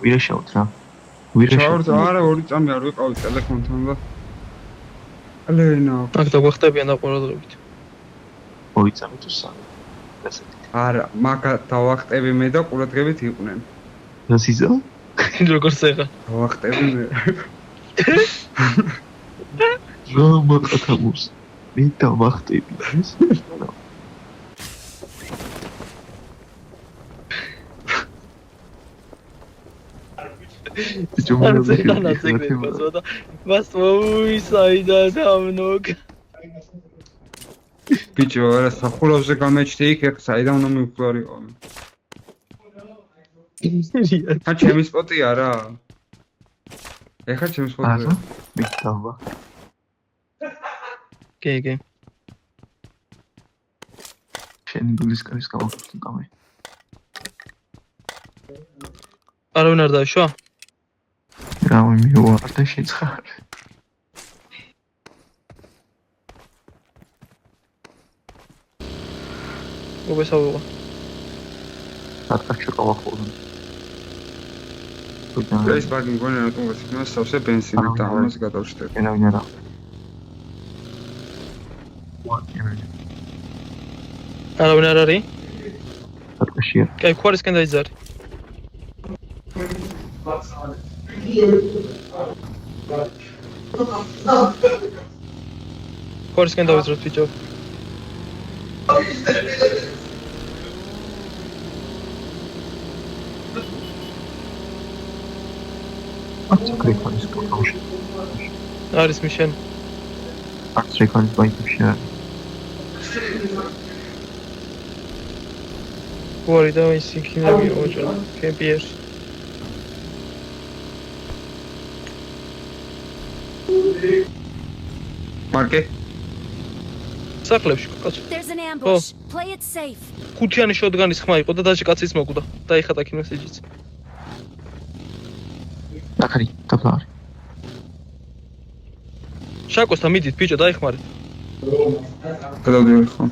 ვირაშავთ რა. ვირაშავთ. არა, ორი წამი არ ვიყავი ტელეფონთან და. ალენა. აქ დაგვახტებიან და ყურადღებით. ორი წამი თუ სამი. ასეთი. არა, მაგა დავახტები მე და ყურადღებით იყვნენ. რასიზა? როგორ წეღა? დავახტები მე. რა მაკათამოს? მე დავახტები ეს. მას მოისაიდა დამნოგ. ბიჭო, არა სახურავზე გამეჩდი იქ, ეხლა საიდან უნდა მივხვდარიყო. ა ჩემი სპოტია რა. ეხლა ჩემი სპოტია. მე დავა. კი. შენ გულის კარის გამოვხსნა კამე. არავინ არ დავშვა? რა მივარ და შეცხარ. მოგესალმება. ატყაჩო ყავახოლო. ეს ბაგი მგონი რატომ გასიქნა სავსე ბენზინი და ამას გადავშტებ. ენავინ არა. არავინ არ არის? ატყაშია. კაი, ხوارისკენ დაიძარი. ხوارისკენ დავიძროთ ბიჭო. აკრექონის კოშკი. არის მიშენ. აკრექონის ბაიქში. ხوارი და ის იქნები ოჯო. კემპიერ. მარკე? სახლებში კაცო. There's an ambush. Play it safe. ხუთიანი შოტგანის ხმა იყო და დაჟე კაცის მოკვდა. დაიხატა იქ მესეჯიც. აკარი, დაბლარი. შაკოსთან მიდით ბიჭო დაიხმარეთ. გადავდივარ ხო?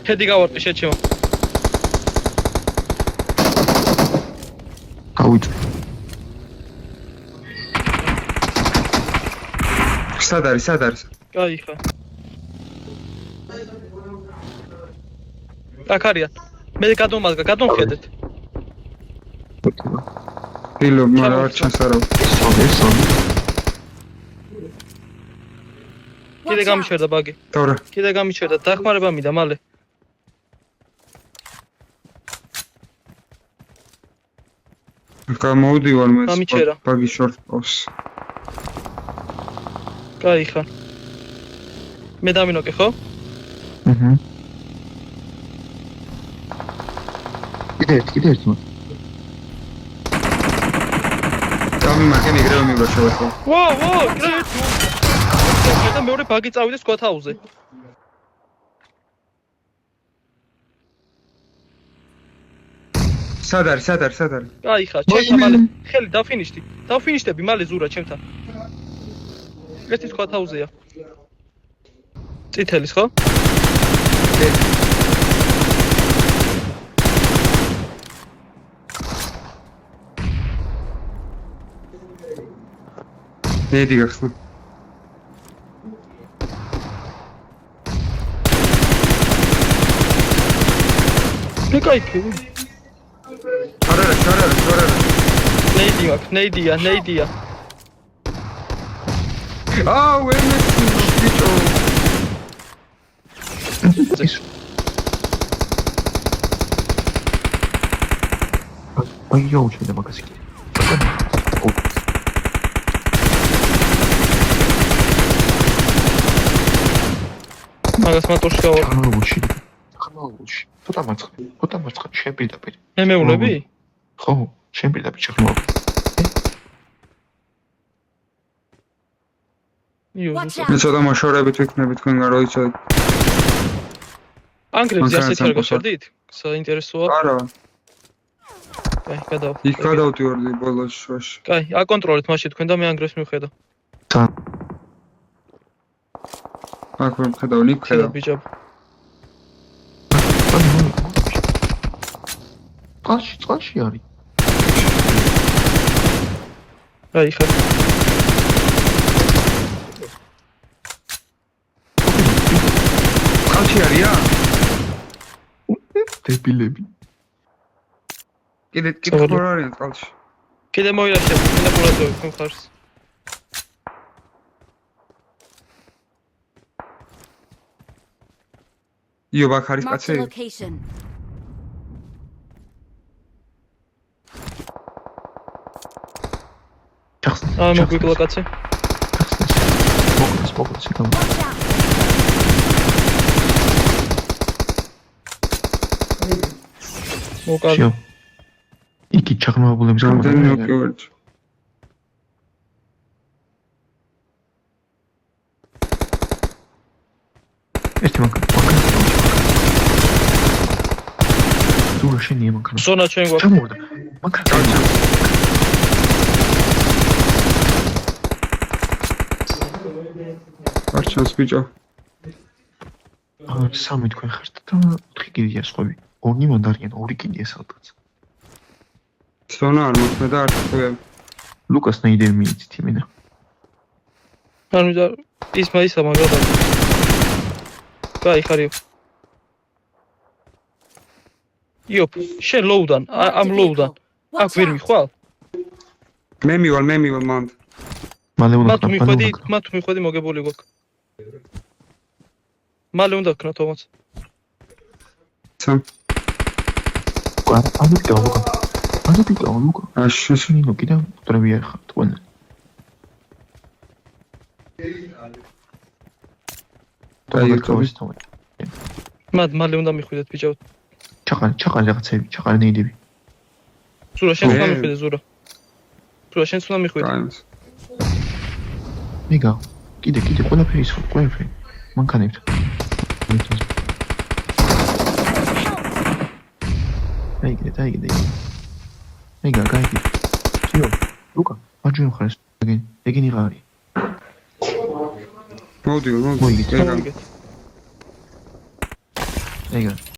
ჰედი გავარტყი შეჩემო. გავიწვი. სად არის? კაი ხა. აქ არიან. მე გადომადგა, გადომხედეთ. ფილო, მაგრამ არ ჩანს არა. სონ. კიდე გამიჩერდა ბაგი. თავრა. კიდე გამიჩერდა, დახმარება მინდა მალე. გამოვდივარ მე გამიჩერა. ბაგი შორტ პოს. კაი ხა. მე დამინოკე ხო? აჰა. კიდე ერთი. გამიმარკე მიგრევი მიგროშავ ხო? ვა, გრეიტ. და მეორე ბაგი წავიდეს სკვათაუზე. სად არის? კაი ხა, ჩემთან მალე. ხელი დაფინიშდი. დავფინიშდები მალე ზურა ჩემთან. ეს სკვათაუზეა. წითელის ხო? ნედი გახსნა. კაი. არა. ნეიდია. ვენეს ბიჭო. აი შედა მაგას კი. მაგას მატორში გავარ. ხმაურში. ცოტა მარცხა, შენ პირდაპირ. მე მეულები? ხო, შენ პირდაპირ ხმაურ. Watch მე out. ცოტა მოშორებით ვიქნები თქვენგან როიცოდეთ. ანგრებზე ასეთი არ გაშორდით? საინტერესოა. არა. კაი, გადავა. იქ გადავდივარდი ბოლოს შუაში. კაი, აკონტროლეთ მაშინ თქვენ და მე ანგრევს მივხედავ. აქ ვერ მხედავ, ნიკ ხედავ. ბიჭო. წყალში არის. აი ხა. წყალში არია? დებილები. კიდე ცოტა. ხო არიან წყალში. კიდე მოილაშე, კიდე ყურადღება თქვენ ხარს. იო ბაქ არის Mark the კაცი? location. აა მოგვიკლა კაცი. მოკლეს იგავ. Watch out! მოკალ. შიო. იგი ჩაღრმავებულების რამდენი გამო. ოკი ვარ? ერთი მანქანა. ზურა შენია მანქანა. ზონა ჩვენ გვაქვს. ჩამოვიდა. მანქანა. არჩევს ბიჭო. სამი თქვენ ხართ და 4 კიდია სხვები. ორი მანდარიან, ორი კიდია სადღაც. ზონა არ მოხდა და არ თქვია. ლუკას ნეიდერი მიიცით იმენა. ანუ და ისა მაგადა. კაი ხარიო. იო, შენ ლოუდან, ამ ლოუდან. აქ Watch ვერ out! მიხვალ? მე მივალ მანდ. მალე უნდა მათ მიხვედი მოგებული გვაქვს. მალე უნდა ქნა თომაც. სამ. ანუ ლუკა. აშშ. ნინო კიდევ დრები ახართ ყველა. მალე უნდა მიხვიდეთ ბიჭო. ჩაყარი რაღაცები, ჩაყარი ნეიდები. ზურა შენ უნდა მიხვიდე ზურა. ზურა შენ უნდა მიხვიდე. გაიმს. მიგა. კიდე ყველაფერი ის ყველაფერი. მანქანებთ. დაიგდე. მიგა, გაიგე. შიო, ლუკა, მარჯვენა მხარეს ეგენი რა არის? მოდი. მოიგეთ. მოგიგეთ. ეგა.